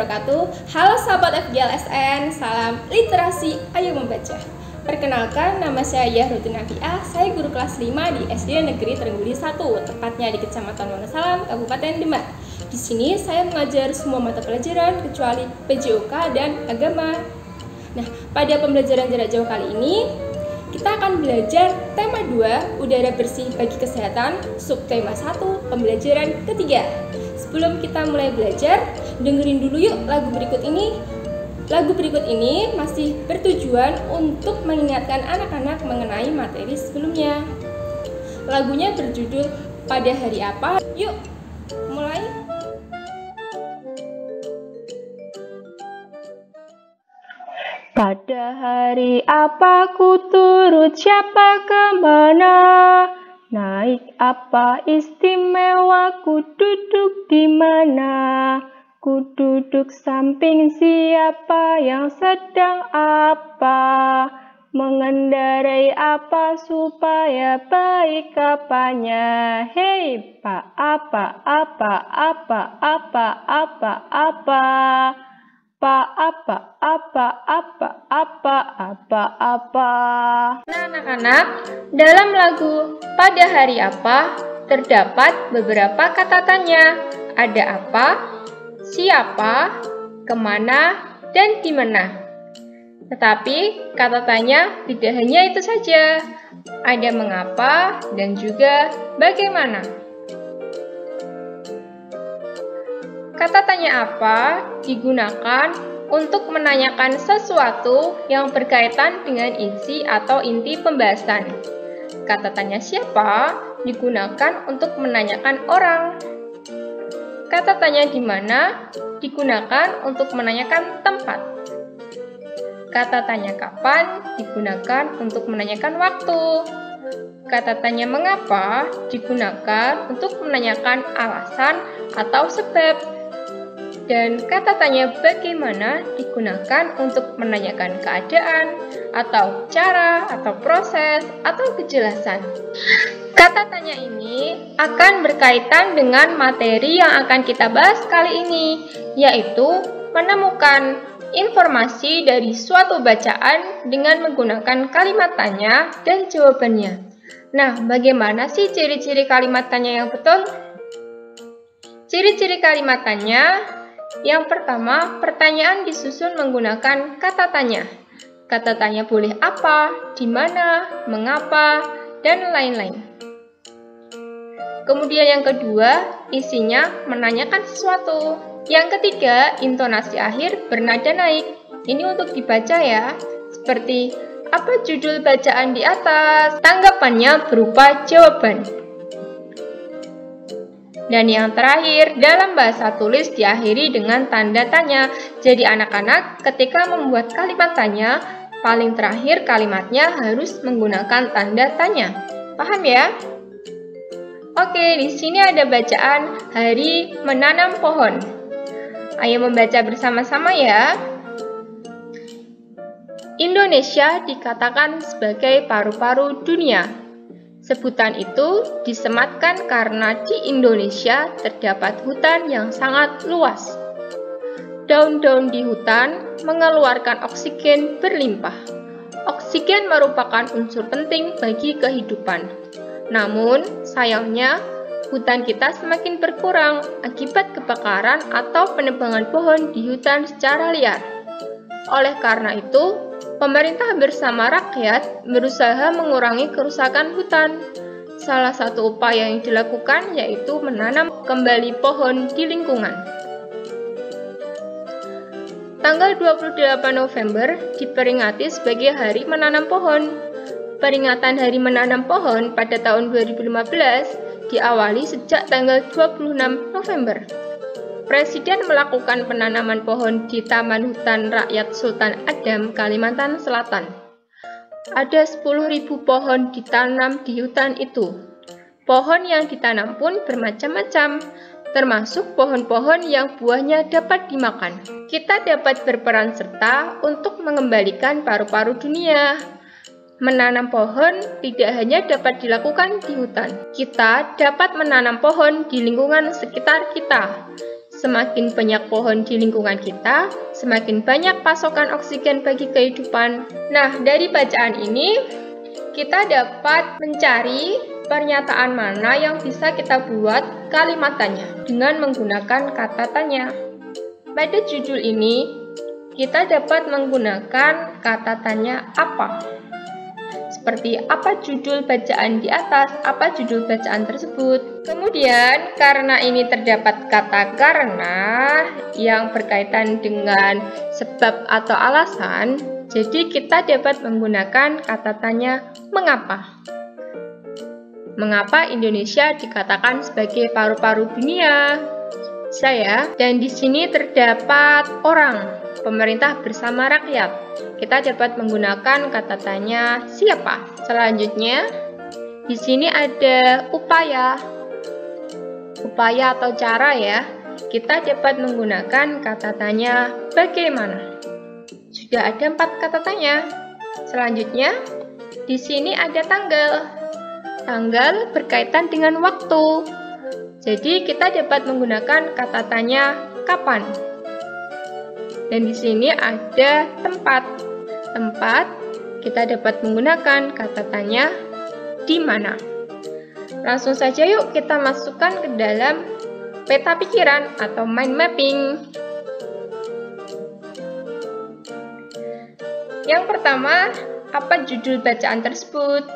wabarakatuh. Halo sahabat FGLSN, salam literasi, ayo membaca. Perkenalkan, nama saya Rutin Nafiah, saya guru kelas 5 di SD Negeri Trengguli 1, tepatnya di Kecamatan Wonosalam, Kabupaten Demak. Di sini saya mengajar semua mata pelajaran kecuali PJOK dan agama. Nah, pada pembelajaran jarak jauh kali ini, kita akan belajar tema 2, udara bersih bagi kesehatan, subtema 1, pembelajaran ketiga. Sebelum kita mulai belajar, dengerin dulu yuk lagu berikut ini. Lagu berikut ini masih bertujuan untuk mengingatkan anak-anak mengenai materi sebelumnya. Lagunya berjudul Pada Hari Apa. Yuk, mulai. Pada hari apa ku turut siapa kemana? Naik apa istimewa, ku duduk di mana? Ku duduk samping siapa yang sedang apa? Mengendarai apa supaya baik apanya? Hei, apa? Nah, anak-anak, dalam lagu Pada Hari Apa terdapat beberapa kata tanya. Ada apa, siapa, kemana, dan di mana. Tetapi kata tanya tidak hanya itu saja. Ada mengapa dan juga bagaimana. Kata tanya apa digunakan untuk menanyakan sesuatu yang berkaitan dengan isi atau inti pembahasan. Kata tanya siapa digunakan untuk menanyakan orang. Kata tanya di mana digunakan untuk menanyakan tempat. Kata tanya kapan digunakan untuk menanyakan waktu. Kata tanya mengapa digunakan untuk menanyakan alasan atau sebab. Dan kata tanya bagaimana digunakan untuk menanyakan keadaan, atau cara, atau proses, atau kejelasan. Kata tanya ini akan berkaitan dengan materi yang akan kita bahas kali ini, yaitu menemukan informasi dari suatu bacaan dengan menggunakan kalimat tanya dan jawabannya. Nah, bagaimana sih ciri-ciri kalimat tanya yang betul? Ciri-ciri kalimat tanya: yang pertama, pertanyaan disusun menggunakan kata tanya. Kata tanya boleh apa, di mana, mengapa, dan lain-lain. Kemudian yang kedua, isinya menanyakan sesuatu. Yang ketiga, intonasi akhir bernada naik. Ini untuk dibaca ya, seperti apa judul bacaan di atas? Tanggapannya berupa jawaban. Dan yang terakhir, dalam bahasa tulis diakhiri dengan tanda tanya. Jadi anak-anak ketika membuat kalimat tanya, paling terakhir kalimatnya harus menggunakan tanda tanya. Paham ya? Oke, di sini ada bacaan Hari Menanam Pohon. Ayo membaca bersama-sama ya. Indonesia dikatakan sebagai paru-paru dunia. Sebutan itu disematkan karena di Indonesia terdapat hutan yang sangat luas. Daun-daun di hutan mengeluarkan oksigen berlimpah. Oksigen merupakan unsur penting bagi kehidupan. Namun, sayangnya, hutan kita semakin berkurang akibat kebakaran atau penebangan pohon di hutan secara liar. Oleh karena itu, pemerintah bersama rakyat berusaha mengurangi kerusakan hutan. Salah satu upaya yang dilakukan yaitu menanam kembali pohon di lingkungan. Tanggal 28 November diperingati sebagai Hari Menanam Pohon. Peringatan Hari Menanam Pohon pada tahun 2015 diawali sejak tanggal 26 November. Presiden melakukan penanaman pohon di Taman Hutan Rakyat Sultan Adam, Kalimantan Selatan. Ada 10.000 pohon ditanam di hutan itu. Pohon yang ditanam pun bermacam-macam, termasuk pohon-pohon yang buahnya dapat dimakan. Kita dapat berperan serta untuk mengembalikan paru-paru dunia. Menanam pohon tidak hanya dapat dilakukan di hutan. Kita dapat menanam pohon di lingkungan sekitar kita. Semakin banyak pohon di lingkungan kita, semakin banyak pasokan oksigen bagi kehidupan. Nah, dari bacaan ini, kita dapat mencari pernyataan mana yang bisa kita buat kalimat tanya dengan menggunakan kata tanya. Pada judul ini, kita dapat menggunakan kata tanya apa. Seperti apa judul bacaan di atas, apa judul bacaan tersebut. Kemudian, karena ini terdapat kata karena yang berkaitan dengan sebab atau alasan, jadi kita dapat menggunakan kata tanya mengapa. Mengapa Indonesia dikatakan sebagai paru-paru dunia? Dan di sini terdapat orang, pemerintah bersama rakyat. Kita dapat menggunakan kata tanya siapa. Selanjutnya, di sini ada upaya atau cara ya. Kita dapat menggunakan kata tanya bagaimana. Sudah ada 4 kata tanya. Selanjutnya, di sini ada tanggal. Tanggal berkaitan dengan waktu. Jadi kita dapat menggunakan kata tanya kapan. Dan di sini ada tempat. Tempat kita dapat menggunakan kata tanya di mana. Langsung saja yuk kita masukkan ke dalam peta pikiran atau mind mapping. Yang pertama, apa judul bacaan tersebut?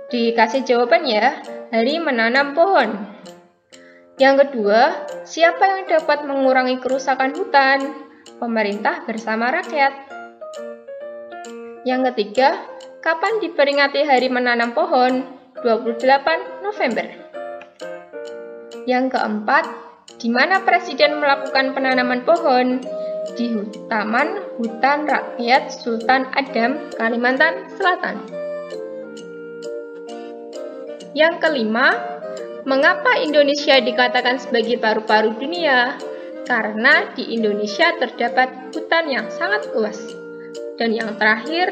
Dikasih jawaban ya, hari menanam pohon. Yang kedua, siapa yang dapat mengurangi kerusakan hutan? Pemerintah bersama rakyat. Yang ketiga, kapan diperingati Hari Menanam Pohon? 28 November. Yang keempat, di mana Presiden melakukan penanaman pohon? Di Taman Hutan Rakyat Sultan Adam, Kalimantan Selatan. Yang kelima, mengapa Indonesia dikatakan sebagai paru-paru dunia? Karena di Indonesia terdapat hutan yang sangat luas. Dan yang terakhir,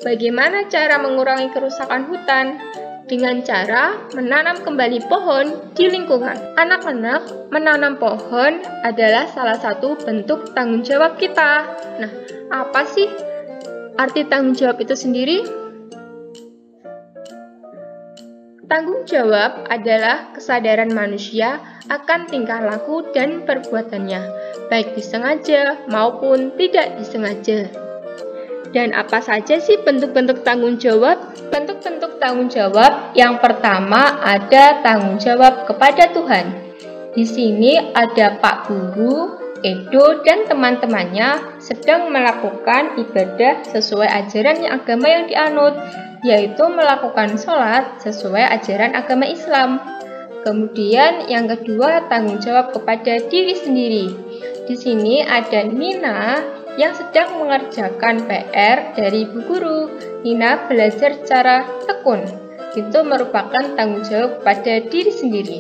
bagaimana cara mengurangi kerusakan hutan? Dengan cara menanam kembali pohon di lingkungan. Anak-anak, menanam pohon adalah salah satu bentuk tanggung jawab kita. Nah, apa sih arti tanggung jawab itu sendiri? Tanggung jawab adalah kesadaran manusia akan tingkah laku dan perbuatannya, baik disengaja maupun tidak disengaja. Dan apa saja sih bentuk-bentuk tanggung jawab? Bentuk-bentuk tanggung jawab yang pertama ada tanggung jawab kepada Tuhan. Di sini ada Pak Guru, Edo, dan teman-temannya sedang melakukan ibadah sesuai ajaran agama yang dianut, yaitu melakukan sholat sesuai ajaran agama Islam. Kemudian yang kedua, tanggung jawab kepada diri sendiri. Di sini ada Nina yang sedang mengerjakan PR dari ibu guru. Nina belajar secara tekun. Itu merupakan tanggung jawab kepada diri sendiri.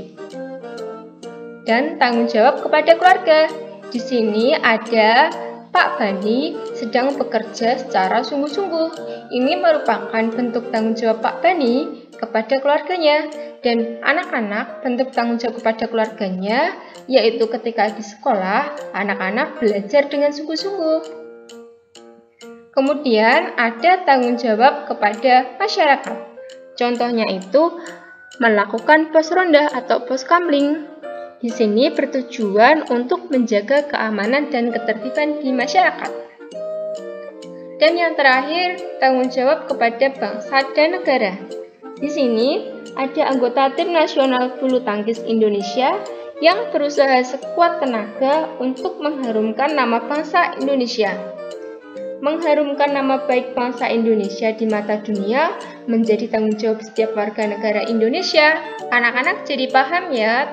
Dan tanggung jawab kepada keluarga. Di sini ada Pak Bani sedang bekerja secara sungguh-sungguh. Ini merupakan bentuk tanggung jawab Pak Bani kepada keluarganya. Dan anak-anak, bentuk tanggung jawab kepada keluarganya, yaitu ketika di sekolah, anak-anak belajar dengan sungguh-sungguh. Kemudian ada tanggung jawab kepada masyarakat. Contohnya itu melakukan pos ronda atau pos kamling. Di sini bertujuan untuk menjaga keamanan dan ketertiban di masyarakat. Dan yang terakhir, tanggung jawab kepada bangsa dan negara. Di sini ada anggota tim nasional bulu tangkis Indonesia yang berusaha sekuat tenaga untuk mengharumkan nama bangsa Indonesia. Mengharumkan nama baik bangsa Indonesia di mata dunia menjadi tanggung jawab setiap warga negara Indonesia. Anak-anak jadi paham ya,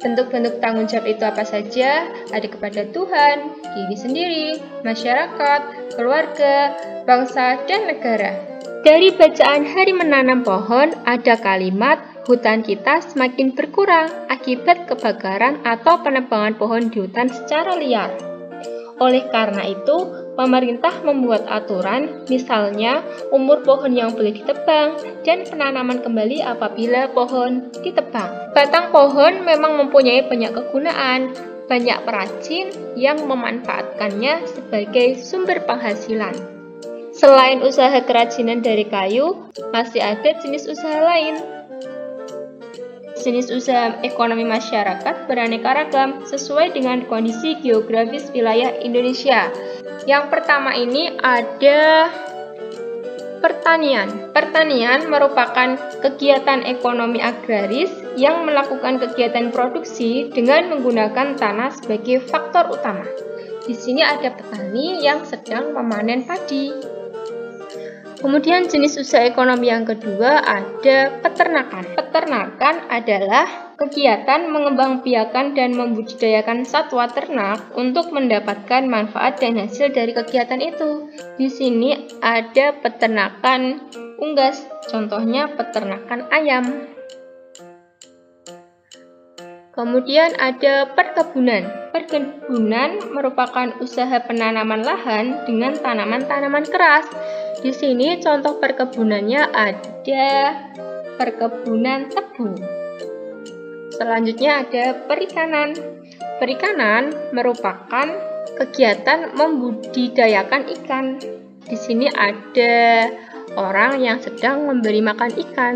bentuk-bentuk tanggung jawab itu apa saja? Ada kepada Tuhan, diri sendiri, masyarakat, keluarga, bangsa, dan negara. Dari bacaan Hari Menanam Pohon ada kalimat hutan kita semakin berkurang akibat kebakaran atau penebangan pohon di hutan secara liar. Oleh karena itu, pemerintah membuat aturan, misalnya umur pohon yang boleh ditebang dan penanaman kembali apabila pohon ditebang. Batang pohon memang mempunyai banyak kegunaan, banyak perajin yang memanfaatkannya sebagai sumber penghasilan. Selain usaha kerajinan dari kayu, masih ada jenis usaha lain. Jenis usaha ekonomi masyarakat beraneka ragam sesuai dengan kondisi geografis wilayah Indonesia. Yang pertama ini ada pertanian. Pertanian merupakan kegiatan ekonomi agraris yang melakukan kegiatan produksi dengan menggunakan tanah sebagai faktor utama. Di sini ada petani yang sedang memanen padi. Kemudian jenis usaha ekonomi yang kedua ada peternakan. Peternakan adalah kegiatan mengembangbiakan dan membudidayakan satwa ternak untuk mendapatkan manfaat dan hasil dari kegiatan itu. Di sini ada peternakan unggas, contohnya peternakan ayam. Kemudian ada perkebunan. Perkebunan merupakan usaha penanaman lahan dengan tanaman-tanaman keras. Di sini contoh perkebunannya ada perkebunan tebu. Selanjutnya ada perikanan. Perikanan merupakan kegiatan membudidayakan ikan. Di sini ada orang yang sedang memberi makan ikan.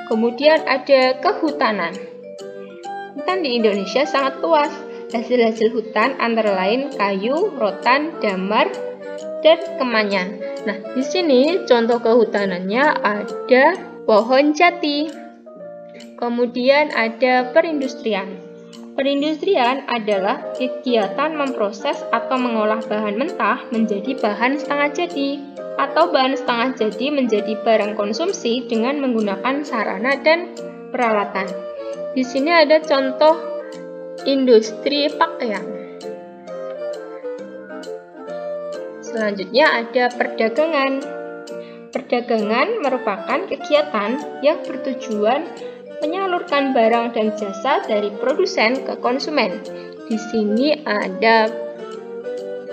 Kemudian ada kehutanan. Hutan di Indonesia sangat luas. Hasil-hasil hutan antara lain kayu, rotan, damar, dan kemanyan. Nah, di sini contoh kehutanannya ada pohon jati. Kemudian ada perindustrian. Perindustrian adalah kegiatan memproses atau mengolah bahan mentah menjadi bahan setengah jadi, atau bahan setengah jadi menjadi barang konsumsi dengan menggunakan sarana dan peralatan. Di sini ada contoh industri pakaian. Selanjutnya ada perdagangan. Perdagangan merupakan kegiatan yang bertujuan menyalurkan barang dan jasa dari produsen ke konsumen. Di sini ada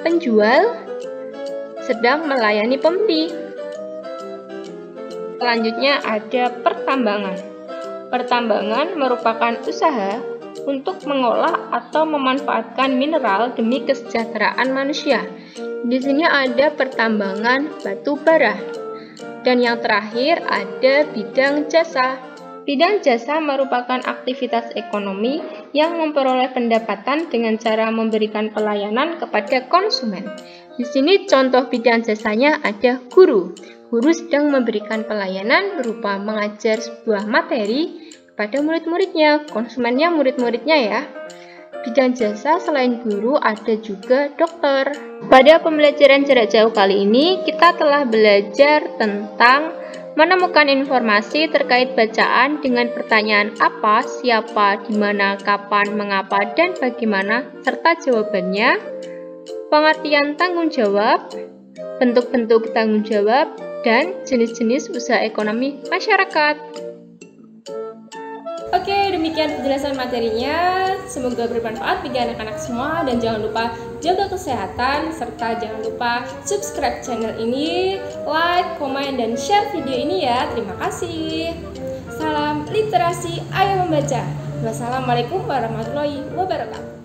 penjual sedang melayani pembeli. Selanjutnya ada pertambangan. Pertambangan merupakan usaha untuk mengolah atau memanfaatkan mineral demi kesejahteraan manusia. Di sini ada pertambangan batu bara. Dan yang terakhir ada bidang jasa. Bidang jasa merupakan aktivitas ekonomi yang memperoleh pendapatan dengan cara memberikan pelayanan kepada konsumen. Di sini contoh bidang jasanya ada guru. Guru sedang memberikan pelayanan berupa mengajar sebuah materi kepada murid-muridnya, konsumennya murid-muridnya ya. Bidang jasa selain guru ada juga dokter. Pada pembelajaran jarak jauh kali ini kita telah belajar tentang menemukan informasi terkait bacaan dengan pertanyaan apa, siapa, di mana, kapan, mengapa, dan bagaimana, serta jawabannya, pengertian tanggung jawab, bentuk-bentuk tanggung jawab, dan jenis-jenis usaha ekonomi masyarakat. Oke, demikian penjelasan materinya. Semoga bermanfaat bagi anak-anak semua dan jangan lupa jaga kesehatan serta jangan lupa subscribe channel ini, like, komen, dan share video ini ya. Terima kasih. Salam literasi, ayo membaca. Wassalamualaikum warahmatullahi wabarakatuh.